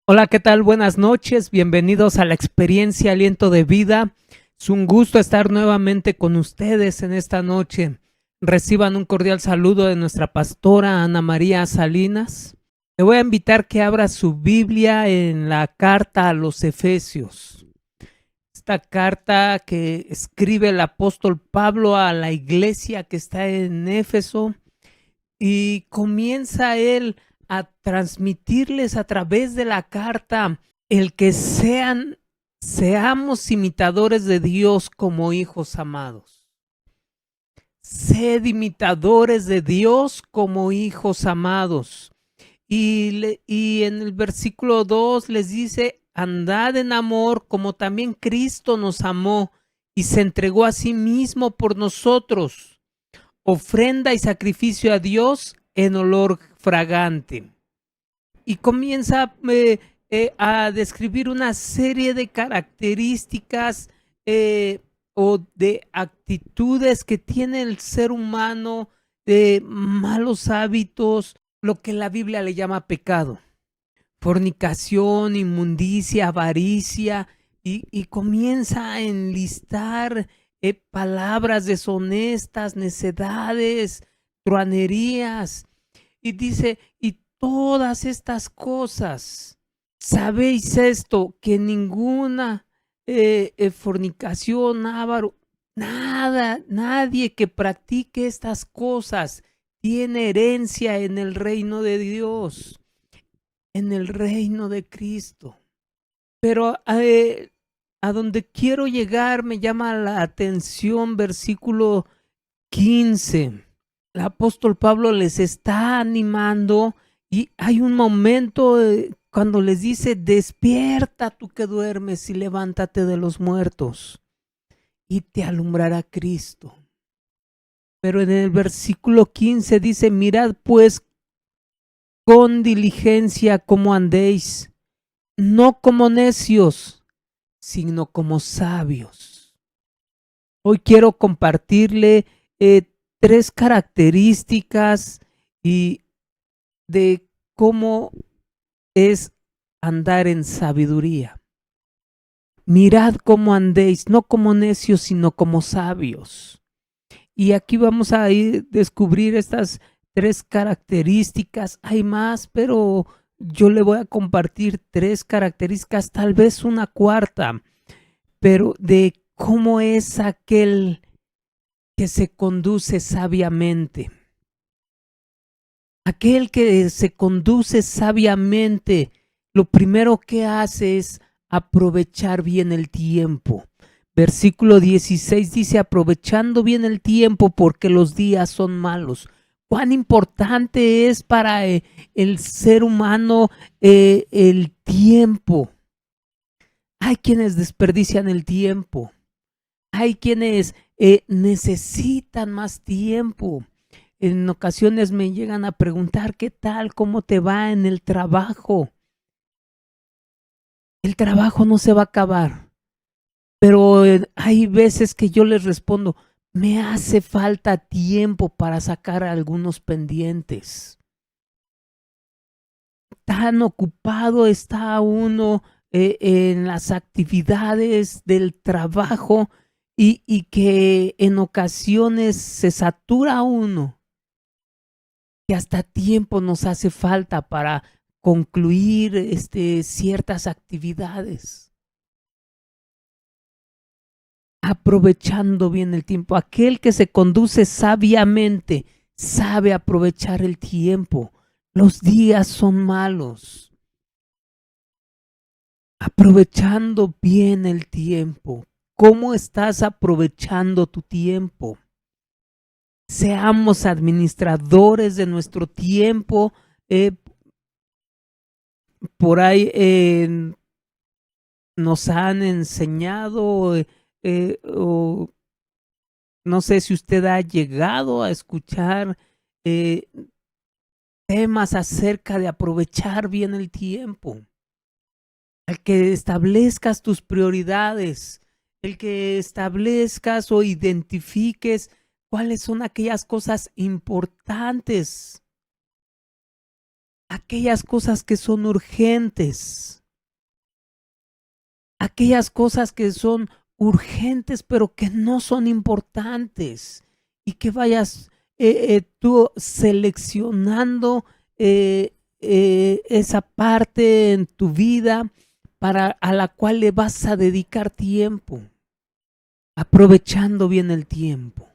Hola, ¿qué tal? Buenas noches, bienvenidos a la experiencia Aliento de Vida. Es un gusto estar nuevamente con ustedes en esta noche. Reciban un cordial saludo de nuestra pastora Ana María Salinas. Le voy a invitar que abra su Biblia en la carta a los Efesios. Esta carta que escribe el apóstol Pablo a la iglesia que está en Éfeso, y comienza él a transmitirles a través de la carta el que seamos imitadores de Dios como hijos amados. Sed imitadores de Dios como hijos amados. Y en el versículo 2 les dice: andad en amor como también Cristo nos amó y se entregó a sí mismo por nosotros, ofrenda y sacrificio a Dios en olor fragante. Y comienza a describir una serie de características o de actitudes que tiene el ser humano, de malos hábitos, lo que la Biblia le llama pecado: fornicación, inmundicia, avaricia, y comienza a enlistar palabras deshonestas, necedades, truanerías, y dice: y todas estas cosas, sabéis esto, que ninguna fornicación, avaro, nada, nadie que practique estas cosas tiene herencia en el reino de Dios, en el reino de Cristo. Pero a donde quiero llegar me llama la atención versículo 15. El apóstol Pablo les está animando y hay un momento cuando les dice: despierta tú que duermes y levántate de los muertos y te alumbrará Cristo. Pero en el versículo 15 dice: mirad pues con diligencia cómo andéis, no como necios, sino como sabios. Hoy quiero compartirle tres características y de cómo es andar en sabiduría. Mirad cómo andéis, no como necios, sino como sabios. Y aquí vamos a ir a descubrir estas tres características. Hay más, pero yo le voy a compartir tres características, tal vez una cuarta, pero de cómo es aquel que se conduce sabiamente. Aquel que se conduce sabiamente, lo primero que hace es aprovechar bien el tiempo. Versículo 16 dice: aprovechando bien el tiempo porque los días son malos. Cuán importante es para el ser humano el tiempo. Hay quienes desperdician el tiempo. Hay quienes necesitan más tiempo. En ocasiones me llegan a preguntar: ¿qué tal? ¿Cómo te va en el trabajo? El trabajo no se va a acabar, pero hay veces que yo les respondo: me hace falta tiempo para sacar algunos pendientes. Tan ocupado está uno en las actividades del trabajo y que en ocasiones se satura uno, que hasta tiempo nos hace falta para concluir ciertas actividades. Aprovechando bien el tiempo. Aquel que se conduce sabiamente sabe aprovechar el tiempo. Los días son malos. Aprovechando bien el tiempo. ¿Cómo estás aprovechando tu tiempo? Seamos administradores de nuestro tiempo. Por ahí nos han enseñado, o no sé si usted ha llegado a escuchar eh, temas acerca de aprovechar bien el tiempo. El que establezcas tus prioridades, el que establezcas o identifiques cuáles son aquellas cosas importantes aquellas cosas que son urgentes, aquellas cosas que son urgentes pero que no son importantes, y que vayas tú seleccionando esa parte en tu vida a la cual le vas a dedicar tiempo, aprovechando bien el tiempo.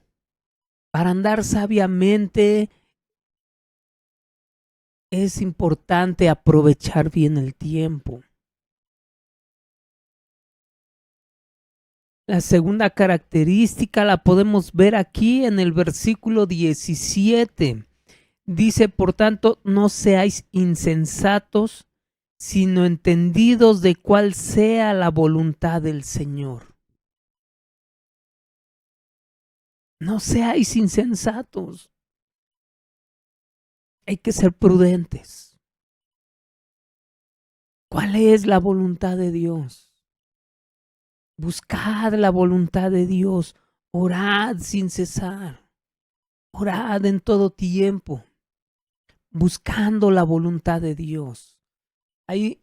Para andar sabiamente es importante aprovechar bien el tiempo. La segunda característica la podemos ver aquí en el versículo 17. Dice, por tanto, no seáis insensatos, sino entendidos de cuál sea la voluntad del Señor. No seáis insensatos. Hay que ser prudentes. ¿Cuál es la voluntad de Dios? Buscad la voluntad de Dios. Orad sin cesar. Orad en todo tiempo, buscando la voluntad de Dios. Hay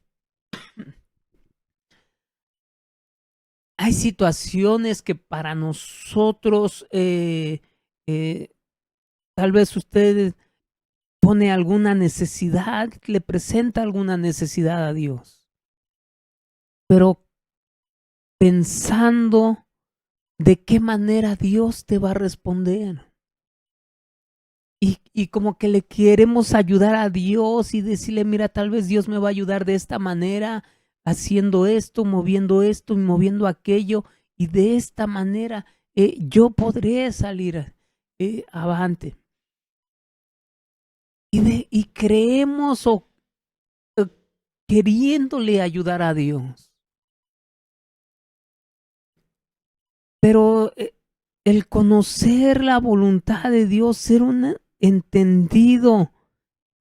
situaciones que para nosotros, tal vez usted pone alguna necesidad, le presenta alguna necesidad a Dios, pero pensando de qué manera Dios te va a responder. Y como que le queremos ayudar a Dios y decirle, mira, tal vez Dios me va a ayudar de esta manera, haciendo esto y moviendo aquello, y de esta manera yo podré salir avante. Y creemos queriéndole ayudar a Dios. Pero el conocer la voluntad de Dios, ser un entendido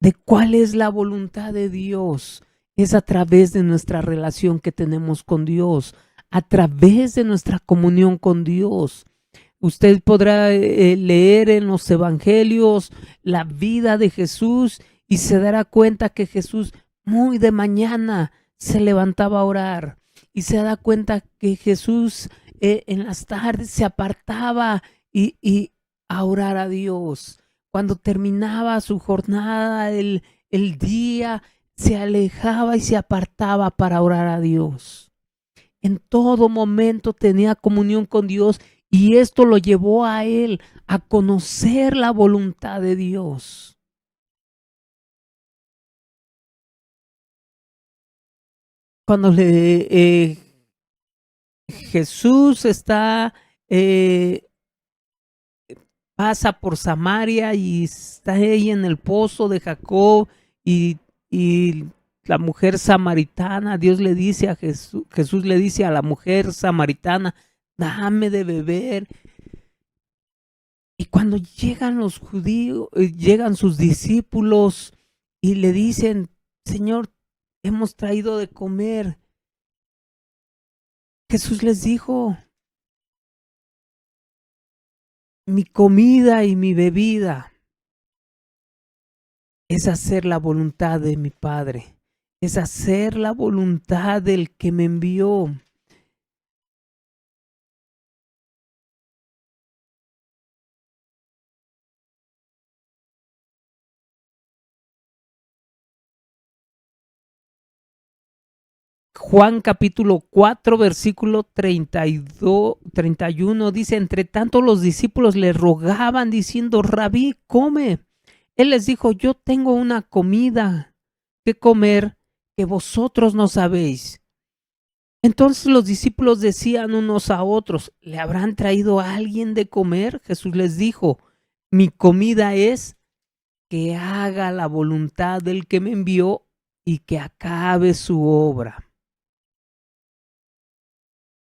de cuál es la voluntad de Dios, es a través de nuestra relación que tenemos con Dios, a través de nuestra comunión con Dios. Usted podrá leer en los evangelios la vida de Jesús y se dará cuenta que Jesús muy de mañana se levantaba a orar, y se da cuenta que Jesús en las tardes se apartaba y a orar a Dios. Cuando terminaba su jornada, el día, se alejaba y se apartaba para orar a Dios. En todo momento tenía comunión con Dios, y esto lo llevó a él a conocer la voluntad de Dios. Cuando Jesús pasa por Samaria y está ahí en el pozo de Jacob, y la mujer samaritana, Dios le dice a Jesús le dice a la mujer samaritana, dame de beber. Y cuando llegan los judíos, llegan sus discípulos y le dicen, Señor, hemos traído de comer. Jesús les dijo, mi comida y mi bebida es hacer la voluntad de mi Padre, es hacer la voluntad del que me envió. Juan capítulo 4, versículo 31 dice, entre tanto los discípulos le rogaban diciendo, Rabí, come. Él les dijo, yo tengo una comida que comer que vosotros no sabéis. Entonces los discípulos decían unos a otros, ¿le habrán traído a alguien de comer? Jesús les dijo, mi comida es que haga la voluntad del que me envió y que acabe su obra.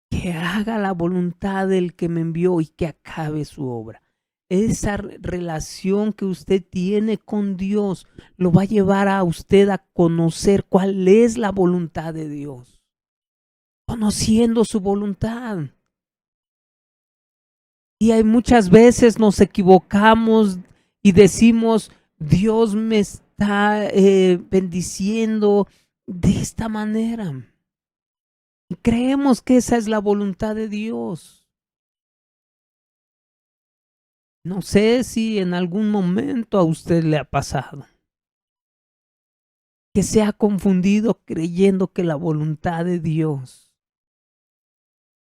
Que haga la voluntad del que me envió y que acabe su obra. Esa relación que usted tiene con Dios lo va a llevar a usted a conocer cuál es la voluntad de Dios. Conociendo su voluntad. Y hay muchas veces nos equivocamos y decimos, Dios me está está bendiciendo de esta manera. Creemos que esa es la voluntad de Dios. No sé si en algún momento a usted le ha pasado que se ha confundido creyendo que la voluntad de Dios,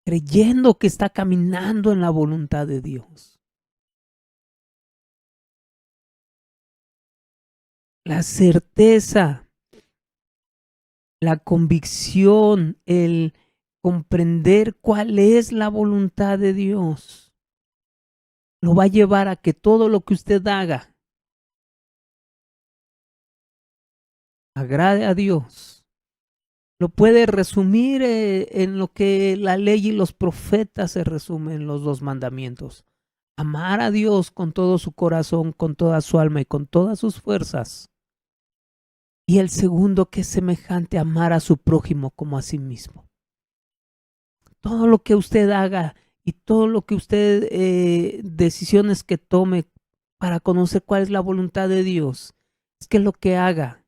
creyendo que está caminando en la voluntad de Dios. La certeza, la convicción, el comprender cuál es la voluntad de Dios, lo va a llevar a que todo lo que usted haga agrade a Dios. Lo puede resumir en lo que la ley y los profetas se resumen en los 2 mandamientos. Amar a Dios con todo su corazón, con toda su alma y con todas sus fuerzas. Y el segundo, que es semejante, amar a su prójimo como a sí mismo. Todo lo que usted haga y todo lo que usted, decisiones que tome para conocer cuál es la voluntad de Dios, es que lo que haga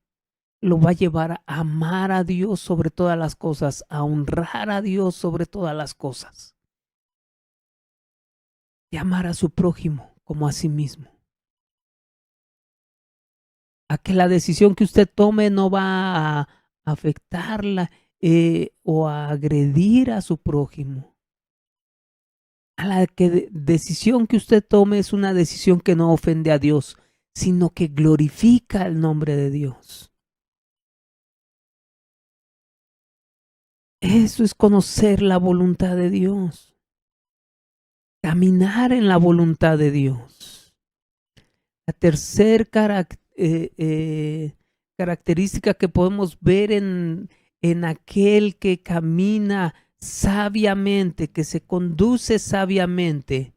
lo va a llevar a amar a Dios sobre todas las cosas, a honrar a Dios sobre todas las cosas. Y amar a su prójimo como a sí mismo. A que la decisión que usted tome no va a afectarla o a agredir a su prójimo. A la decisión que usted tome es una decisión que no ofende a Dios, sino que glorifica el nombre de Dios. Eso es conocer la voluntad de Dios. Caminar en la voluntad de Dios. La tercera característica que podemos ver en aquel que camina sabiamente, que se conduce sabiamente,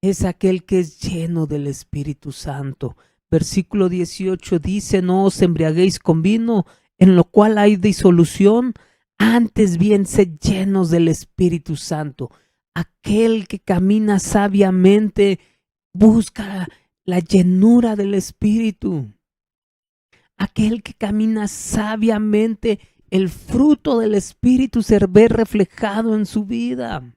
es aquel que es lleno del Espíritu Santo. Versículo 18 dice: no os embriaguéis con vino, en lo cual hay disolución, antes bien sed llenos del Espíritu Santo. Aquel que camina sabiamente busca la llenura del Espíritu. Aquel que camina sabiamente, el fruto del Espíritu se ve reflejado en su vida.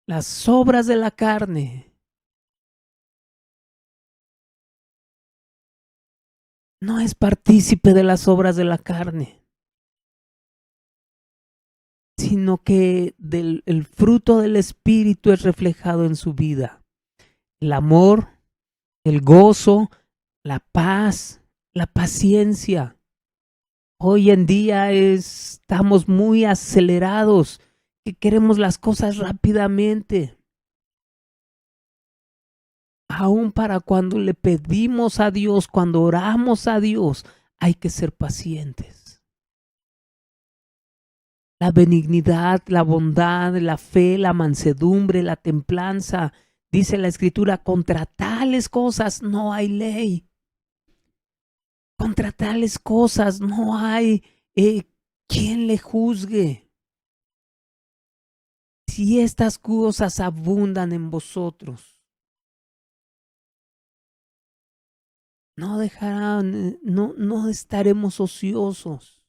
Las obras de la carne no es partícipe de las obras de la carne, sino que el fruto del Espíritu es reflejado en su vida. El amor, el gozo, la paz, la paciencia. Hoy en día estamos muy acelerados, que queremos las cosas rápidamente. Aún para cuando le pedimos a Dios, cuando oramos a Dios, hay que ser pacientes. La benignidad, la bondad, la fe, la mansedumbre, la templanza, dice la Escritura, contra tales cosas no hay ley. Contra tales cosas no hay quien le juzgue. Si estas cosas abundan en vosotros, no dejarán, no estaremos ociosos.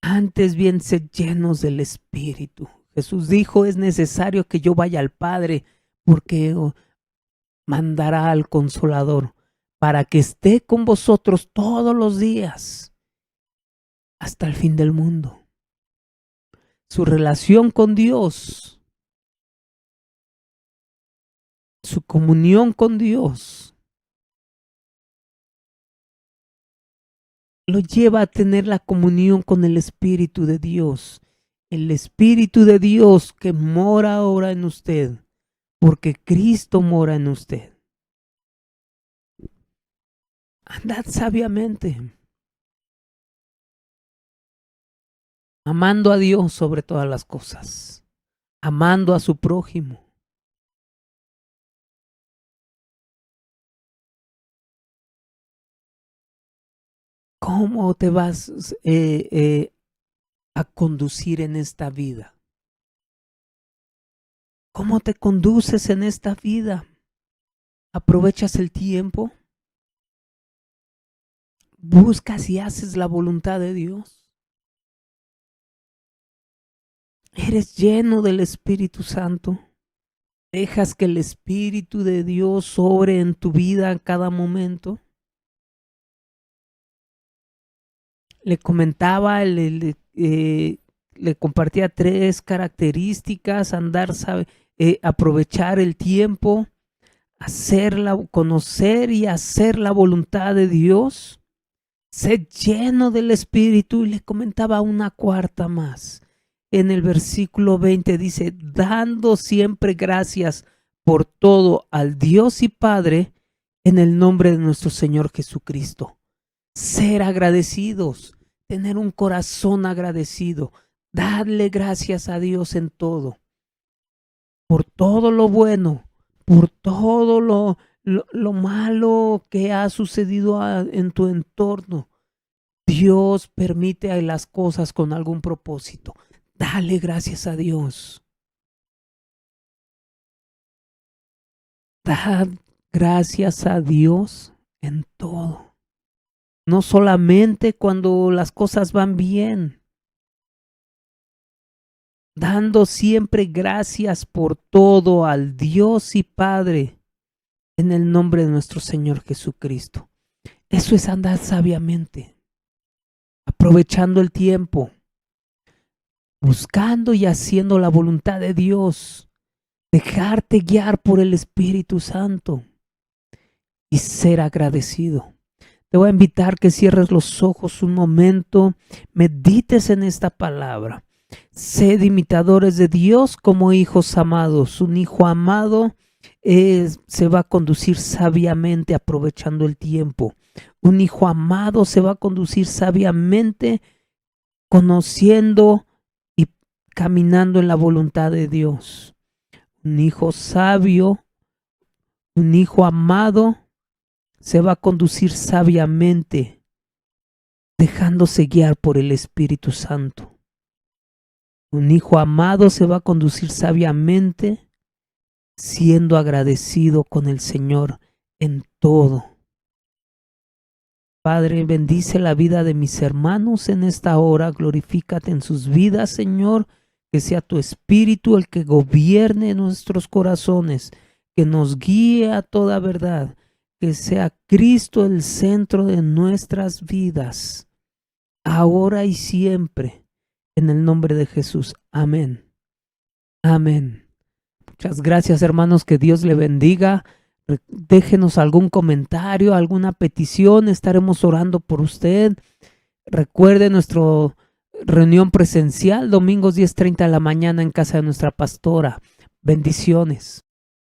Antes bien, sed llenos del Espíritu. Jesús dijo: es necesario que yo vaya al Padre, porque mandará al Consolador para que esté con vosotros todos los días hasta el fin del mundo. Su relación con Dios, su comunión con Dios, lo lleva a tener la comunión con el Espíritu de Dios. El Espíritu de Dios que mora ahora en usted, porque Cristo mora en usted. Andad sabiamente, amando a Dios sobre todas las cosas, amando a su prójimo. ¿Cómo te vas a conducir en esta vida? ¿Cómo te conduces en esta vida? ¿Aprovechas el tiempo? ¿Buscas y haces la voluntad de Dios? ¿Eres lleno del Espíritu Santo? ¿Dejas que el Espíritu de Dios sobre en tu vida en cada momento? Le comentaba, le compartía 3 características: aprovechar el tiempo, conocer y hacer la voluntad de Dios, ser lleno del Espíritu. Y le comentaba una 4ª más. En el versículo 20 dice: dando siempre gracias por todo al Dios y Padre en el nombre de nuestro Señor Jesucristo. Ser agradecidos, tener un corazón agradecido, darle gracias a Dios en todo, por todo lo bueno, por todo lo malo que ha sucedido en tu entorno. Dios permite las cosas con algún propósito. Dale gracias a Dios. Dad gracias a Dios en todo. No solamente cuando las cosas van bien. Dando siempre gracias por todo al Dios y Padre en el nombre de nuestro Señor Jesucristo. Eso es andar sabiamente, aprovechando el tiempo, buscando y haciendo la voluntad de Dios, dejarte guiar por el Espíritu Santo y ser agradecido. Te voy a invitar que cierres los ojos un momento, medites en esta palabra. Sed imitadores de Dios como hijos amados. Un hijo amado se va a conducir sabiamente aprovechando el tiempo. Un hijo amado se va a conducir sabiamente conociendo y caminando en la voluntad de Dios. Un hijo sabio, un hijo amado se va a conducir sabiamente, dejándose guiar por el Espíritu Santo. Un hijo amado se va a conducir sabiamente, siendo agradecido con el Señor en todo. Padre, bendice la vida de mis hermanos en esta hora. Glorifícate en sus vidas, Señor. Que sea tu Espíritu el que gobierne nuestros corazones, que nos guíe a toda verdad. Que sea Cristo el centro de nuestras vidas, ahora y siempre, en el nombre de Jesús. Amén. Amén. Muchas gracias, hermanos, que Dios le bendiga. Déjenos algún comentario, alguna petición, estaremos orando por usted. Recuerde nuestra reunión presencial, domingos 10:30 de la mañana en casa de nuestra pastora. Bendiciones.